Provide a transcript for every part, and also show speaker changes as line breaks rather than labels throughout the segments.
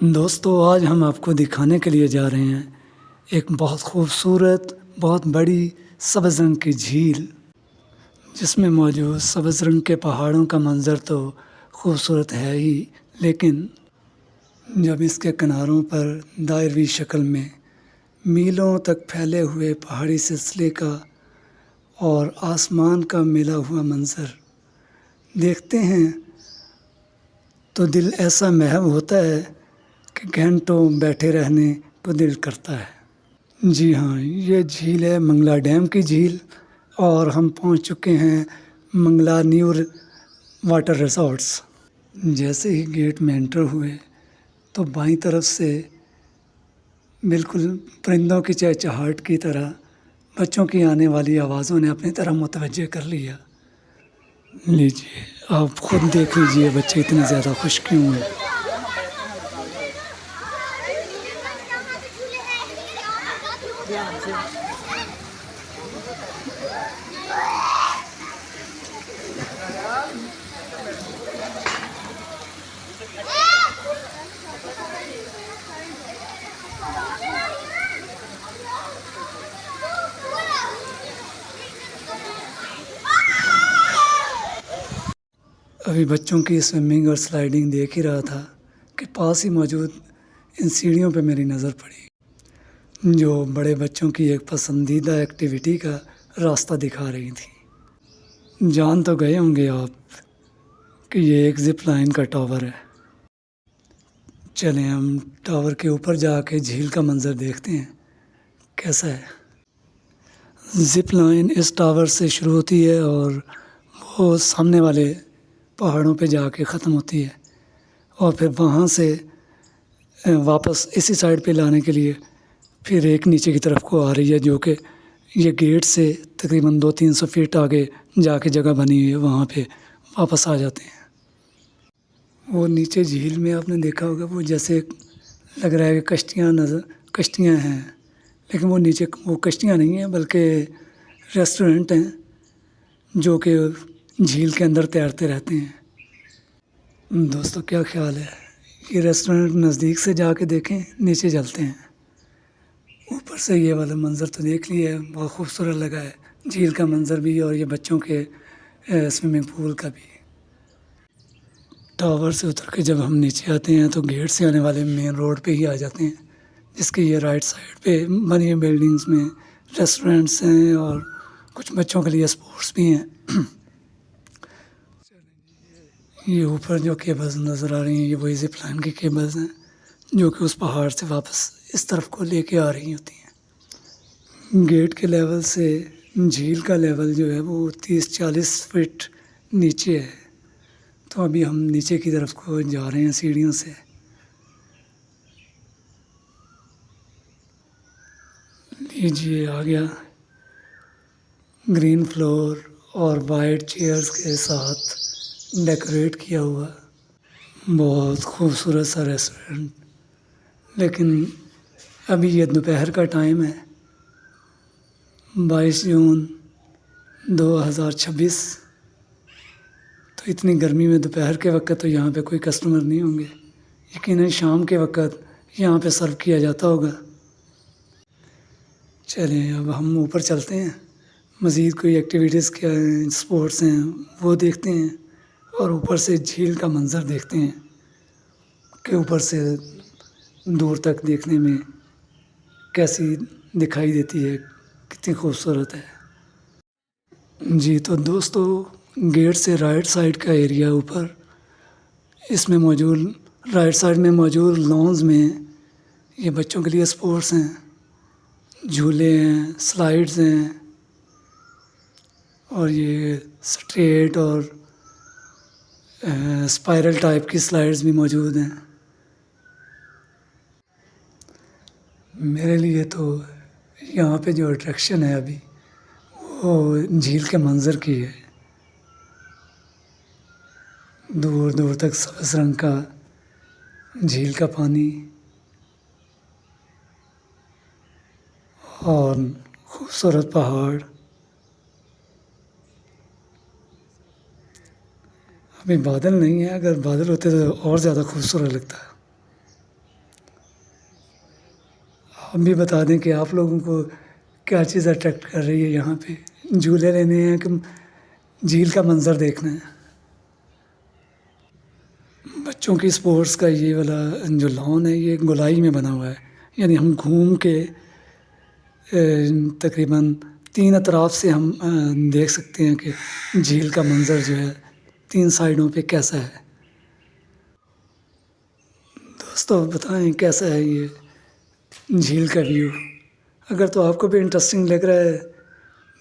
दोस्तों आज हम आपको दिखाने के लिए जा रहे हैं एक बहुत खूबसूरत, बहुत बड़ी सब्ज़ रंग की झील, जिसमें मौजूद सब्ज़ रंग के पहाड़ों का मंज़र तो खूबसूरत है ही, लेकिन जब इसके किनारों पर दायरवी शक्ल में मीलों तक फैले हुए पहाड़ी सिलसिले का और आसमान का मिला हुआ मंज़र देखते हैं तो दिल ऐसा महव होता है कि घंटों बैठे रहने को दिल करता है। जी हाँ, ये झील है मंगला डैम की झील और हम पहुंच चुके हैं मंगला न्यू वाटर रिसॉर्ट्स। जैसे ही गेट में एंटर हुए तो बाईं तरफ से बिल्कुल परिंदों की चहचहाहट की तरह बच्चों की आने वाली आवाज़ों ने अपनी तरफ मुतवज्जे कर लिया। लीजिए, आप खुद देख लीजिए बच्चे इतने ज़्यादा खुश क्यों हैं। अभी बच्चों की स्विमिंग और स्लाइडिंग देख ही रहा था कि पास ही मौजूद इन सीढ़ियों पे मेरी नज़र पड़ी, जो बड़े बच्चों की एक पसंदीदा एक्टिविटी का रास्ता दिखा रही थी। जान तो गए होंगे आप कि ये एक ज़िप लाइन का टावर है। चलें हम टावर के ऊपर जाके झील का मंज़र देखते हैं कैसा है। ज़िप लाइन इस टावर से शुरू होती है और वो सामने वाले पहाड़ों पे जाके ख़त्म होती है और फिर वहाँ से वापस इसी साइड पे लाने के लिए फिर एक नीचे की तरफ को आ रही है, जो कि ये गेट से तकरीबन 200-300 फीट आगे जाके जगह बनी हुई है, वहाँ पे वापस आ जाते हैं। वो नीचे झील में आपने देखा होगा वो जैसे लग रहा है कि कश्तियाँ हैं, लेकिन वो नीचे वो कश्तियाँ नहीं हैं बल्कि रेस्टोरेंट हैं जो कि झील के अंदर तैरते रहते हैं। दोस्तों क्या ख्याल है, ये रेस्टोरेंट नज़दीक से जाके देखें, नीचे चलते हैं। ऊपर से ये वाला मंज़र तो देख लिए, बहुत खूबसूरत लगा है, झील का मंज़र भी और ये बच्चों के स्विमिंग पूल का भी। टावर से उतर के जब हम नीचे आते हैं तो गेट से आने वाले मेन रोड पे ही आ जाते हैं, जिसके ये राइट साइड पे बनी हुई बिल्डिंग्स में रेस्टोरेंट्स हैं और कुछ बच्चों के लिए स्पोर्ट्स भी हैं। ये ऊपर जो केबल्स नज़र आ रही हैं ये वही ज़िप लाइन की केबल्स हैं जो कि उस पहाड़ से वापस इस तरफ को लेके आ रही होती हैं। गेट के लेवल से झील का लेवल जो है वो 30-40 फीट नीचे है, तो अभी हम नीचे की तरफ को जा रहे हैं सीढ़ियों से। लीजिए आ गया ग्रीन फ्लोर और वाइट चेयर्स के साथ डेकोरेट किया हुआ बहुत खूबसूरत सा रेस्टोरेंट। लेकिन अभी ये दोपहर का टाइम है, 22 जून 2026, तो इतनी गर्मी में दोपहर के वक्त तो यहाँ पे कोई कस्टमर नहीं होंगे, यकीनन शाम के वक्त यहाँ पे सर्व किया जाता होगा। चलें अब हम ऊपर चलते हैं, मज़ीद कोई एक्टिविटीज़ क्या स्पोर्ट्स हैं वो देखते हैं और ऊपर से झील का मंज़र देखते हैं कि ऊपर से दूर तक देखने में कैसी दिखाई देती है, कितनी खूबसूरत है। जी तो दोस्तों गेट से राइट साइड का एरिया ऊपर इसमें मौजूद राइट साइड में मौजूद लॉन्स में ये बच्चों के लिए स्पोर्ट्स हैं, झूले हैं, स्लाइड्स हैं और ये स्ट्रेट और स्पाइरल टाइप की स्लाइड्स भी मौजूद हैं। मेरे लिए तो यहाँ पे जो अट्रैक्शन है अभी वो झील के मंज़र की है। दूर दूर तक सब्ज़ रंग का झील का पानी और खूबसूरत पहाड़। अभी बादल नहीं है, अगर बादल होते तो और ज़्यादा खूबसूरत लगता। आप भी बता दें कि आप लोगों को क्या चीज़ अट्रैक्ट कर रही है यहाँ पे, झूले लेने हैं कि झील का मंज़र देखना है। बच्चों की स्पोर्ट्स का ये वाला जो लॉन है ये गोलाई में बना हुआ है, यानी हम घूम के तकरीबन 3 अतराफ से हम देख सकते हैं कि झील का मंज़र जो है 3 साइडों पे कैसा है। दोस्तों बताएं कैसा है ये झील का व्यू। अगर तो आपको भी इंटरेस्टिंग लग रहा है,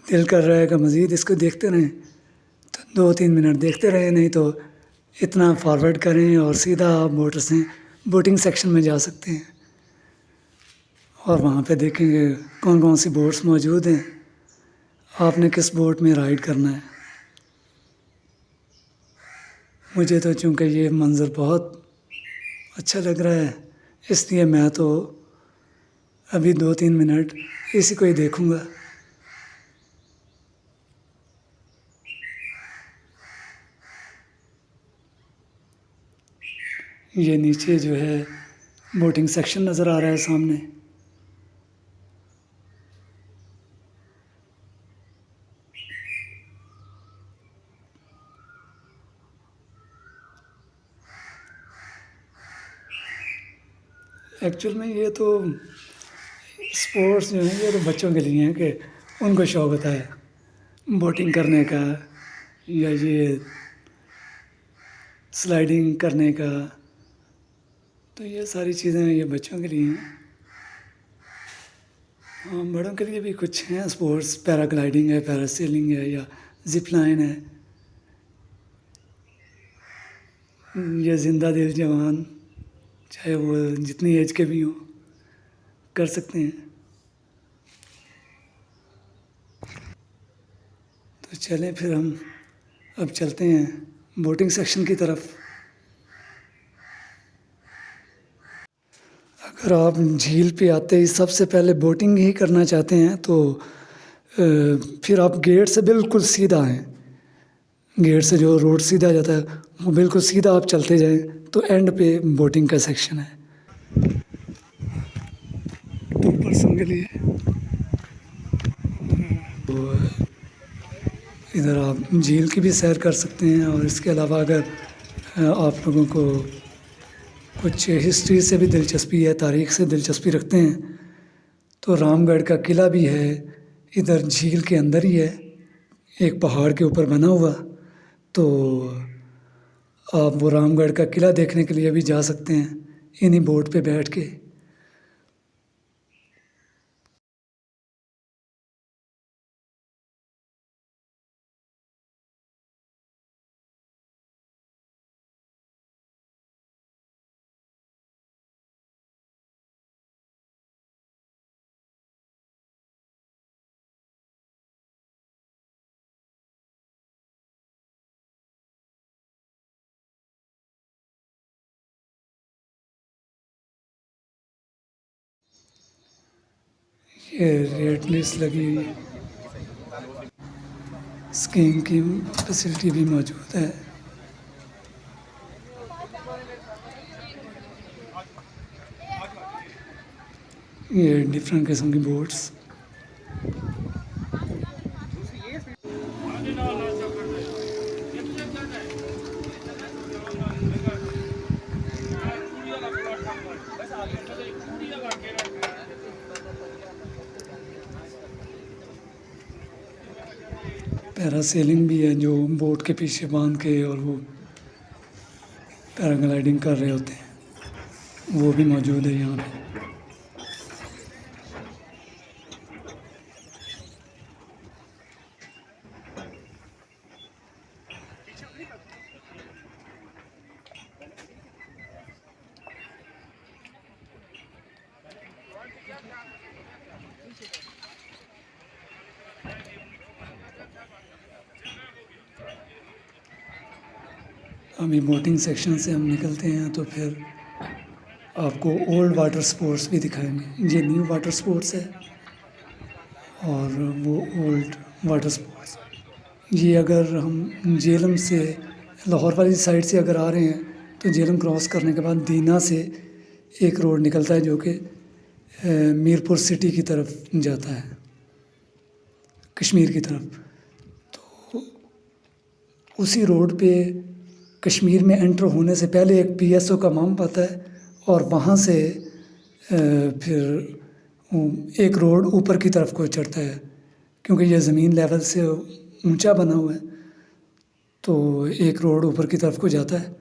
दिल कर रहा है कि मज़ीद इसको देखते रहें, तो 2-3 मिनट देखते रहें, नहीं तो इतना फॉरवर्ड करें और सीधा आप मोटर से बोटिंग सेक्शन में जा सकते हैं और वहाँ पे देखेंगे कौन कौन सी बोट्स मौजूद हैं, आपने किस बोट में राइड करना है। मुझे तो चूँकि ये मंज़र बहुत अच्छा लग रहा है, इसलिए मैं तो अभी 2-3 मिनट इसी को ही देखूँगा। ये नीचे जो है बोटिंग सेक्शन नज़र आ रहा है सामने। एक्चुअल में ये तो स्पोर्ट्स जो हैं ये तो बच्चों के लिए हैं कि उनको शौक़ होता है बोटिंग करने का या ये स्लाइडिंग करने का, तो ये सारी चीज़ें ये बच्चों के लिए हैं। हाँ, बड़ों के लिए भी कुछ हैं स्पोर्ट्स, पैराग्लाइडिंग है, पैरासेलिंग है या ज़िप लाइन है, या ज़िंदा दिल जवान, चाहे वो जितनी एज के भी हों कर सकते हैं। तो चलें फिर हम अब चलते हैं बोटिंग सेक्शन की तरफ। अगर आप झील पे आते ही सबसे पहले बोटिंग ही करना चाहते हैं तो फिर आप गेट से बिल्कुल सीधा आएँ। गेट से जो रोड सीधा जाता है वो बिल्कुल सीधा आप चलते जाएँ तो एंड पे बोटिंग का सेक्शन है 2 पर्सन के लिए। तो इधर आप झील की भी सैर कर सकते हैं और इसके अलावा अगर आप लोगों को कुछ हिस्ट्री से भी दिलचस्पी है, तारीख़ से दिलचस्पी रखते हैं, तो रामगढ़ का किला भी है इधर झील के अंदर ही है, एक पहाड़ के ऊपर बना हुआ। तो आप वो रामगढ़ का किला देखने के लिए भी जा सकते हैं इन्हीं बोट पे बैठ के। ये रेड लिस्ट लगी हुई है, स्कीइंग की फैसिलिटी भी मौजूद है। ये डिफरेंट किस्म की बोट्स, पैरासेलिंग भी है जो बोट के पीछे बांध के और वो पैराग्लाइडिंग कर रहे होते हैं, वो भी मौजूद है यहाँ पे। अभी बोटिंग सेक्शन से हम निकलते हैं तो फिर आपको ओल्ड वाटर स्पोर्ट्स भी दिखाएंगे। ये न्यू वाटर स्पोर्ट्स है और वो ओल्ड वाटर स्पोर्ट्स। ये अगर हम झेलम से लाहौर वाली साइड से अगर आ रहे हैं तो झेलम क्रॉस करने के बाद दीना से एक रोड निकलता है जो कि मीरपुर सिटी की तरफ जाता है, कश्मीर की तरफ। तो उसी रोड पे कश्मीर में एंटर होने से पहले एक पीएसओ का पंप आता है और वहाँ से फिर एक रोड ऊपर की तरफ को चढ़ता है, क्योंकि ये ज़मीन लेवल से ऊंचा बना हुआ है। तो एक रोड ऊपर की तरफ को जाता है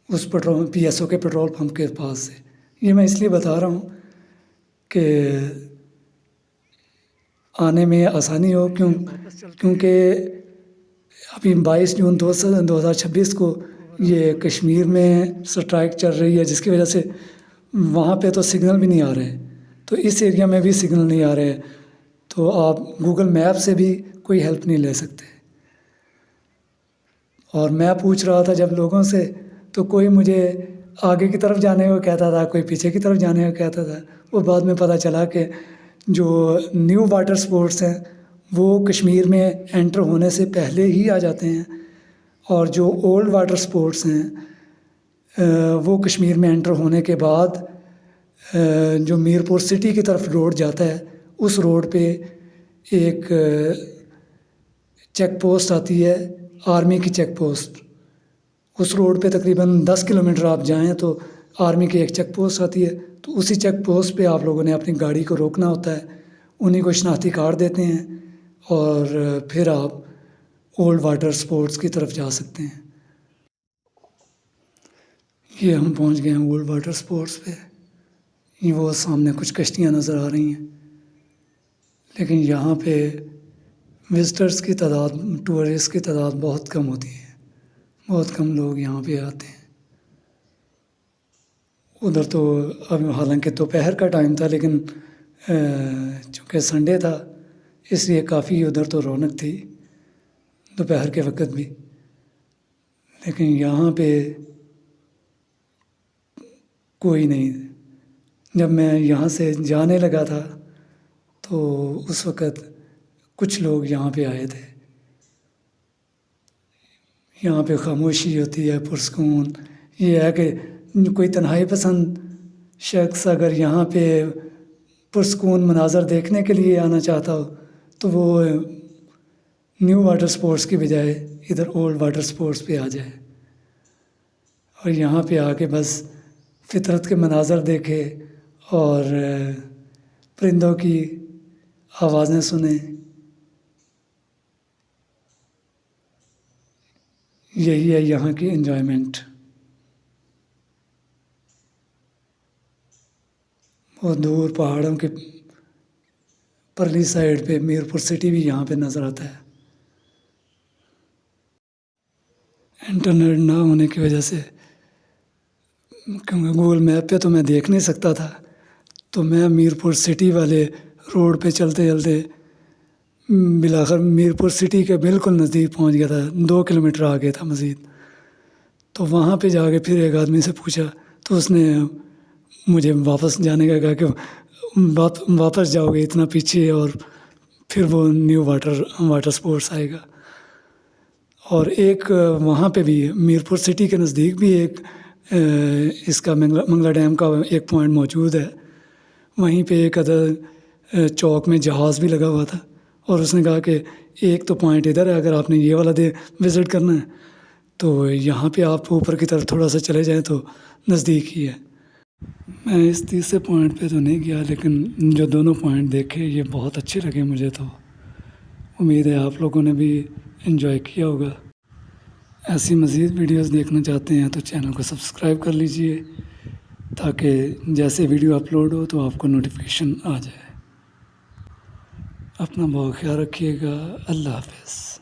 उस पीएसओ के पेट्रोल पंप के पास से। ये मैं इसलिए बता रहा हूँ कि आने में आसानी हो, क्योंकि अभी 22 जून 2026 को ये कश्मीर में स्ट्राइक चल रही है, जिसकी वजह से वहाँ पे तो सिग्नल भी नहीं आ रहे, तो इस एरिया में भी सिग्नल नहीं आ रहे, तो आप गूगल मैप से भी कोई हेल्प नहीं ले सकते। और मैं पूछ रहा था जब लोगों से, तो कोई मुझे आगे की तरफ जाने को कहता था, कोई पीछे की तरफ जाने को कहता था। वो बाद में पता चला कि जो न्यू वाटर स्पोर्ट्स हैं वो कश्मीर में एंटर होने से पहले ही आ जाते हैं, और जो ओल्ड वाटर स्पोर्ट्स हैं वो कश्मीर में एंटर होने के बाद जो मीरपुर सिटी की तरफ रोड जाता है, उस रोड पे एक चेक पोस्ट आती है, आर्मी की चेक पोस्ट। उस रोड पे तकरीबन 10 किलोमीटर आप जाएं तो आर्मी की एक चेक पोस्ट आती है। तो उसी चेक पोस्ट पे आप लोगों ने अपनी गाड़ी को रोकना होता है, उन्हीं को शनाख्ती कार्ड देते हैं और फिर आप ओल्ड वाटर स्पोर्ट्स की तरफ जा सकते हैं। ये हम पहुंच गए हैं ओल्ड वाटर स्पोर्ट्स पे। ये वो सामने कुछ कश्तियाँ नज़र आ रही हैं, लेकिन यहाँ पे विज़िटर्स की तादाद, टूरिस्ट की तादाद बहुत कम होती है, बहुत कम लोग यहाँ पे आते हैं। उधर तो अब हालांकि दोपहर का टाइम था, लेकिन चूँकि संडे था इसलिए काफ़ी उधर तो रौनक थी दोपहर के वक्त भी। लेकिन यहाँ पे कोई नहीं। जब मैं यहाँ से जाने लगा था तो उस वक़्त कुछ लोग यहाँ पे आए थे। यहाँ पे खामोशी होती है, पुरसकून। ये है कि कोई तन्हाई पसंद शख्स अगर यहाँ पे पुरसकून मनाज़र देखने के लिए आना चाहता हो तो वो न्यू वाटर स्पोर्ट्स की बजाय इधर ओल्ड वाटर स्पोर्ट्स पे आ जाए और यहाँ पे आके बस फितरत के मनाज़र देखे और परिंदों की आवाज़ें सुने। यही है यहाँ की एंजॉयमेंट। बहुत दूर पहाड़ों के परली साइड पे मीरपुर सिटी भी यहाँ पे नज़र आता है। इंटरनेट ना होने की वजह से, क्योंकि गूगल मैप पे तो मैं देख नहीं सकता था, तो मैं मीरपुर सिटी वाले रोड पे चलते चलते बिलाखिर मीरपुर सिटी के बिल्कुल नज़दीक पहुंच गया था। 2 किलोमीटर आगे था मज़ीद। तो वहाँ पे जाके फिर एक आदमी से पूछा तो उसने मुझे वापस जाने का कहा कि वापस जाओगे इतना पीछे और फिर वो न्यू वाटर स्पोर्ट्स आएगा। और एक वहाँ पे भी मीरपुर सिटी के नज़दीक भी एक इसका मंगला डैम का एक पॉइंट मौजूद है। वहीं पे एक अदर चौक में जहाज़ भी लगा हुआ था और उसने कहा कि एक तो पॉइंट इधर है, अगर आपने ये वाला विज़िट करना है तो यहाँ पे आप ऊपर की तरफ थोड़ा सा चले जाएं तो नज़दीक ही है। मैं इस तीसरे पॉइंट पे तो नहीं गया, लेकिन जो दोनों पॉइंट देखे ये बहुत अच्छे लगे मुझे। तो उम्मीद है आप लोगों ने भी एंजॉय किया होगा। ऐसी मज़ीद वीडियोस देखना चाहते हैं तो चैनल को सब्सक्राइब कर लीजिए, ताकि जैसे वीडियो अपलोड हो तो आपको नोटिफिकेशन आ जाए। अपना बहुत ख्याल रखिएगा। अल्लाह हाफ़िज़।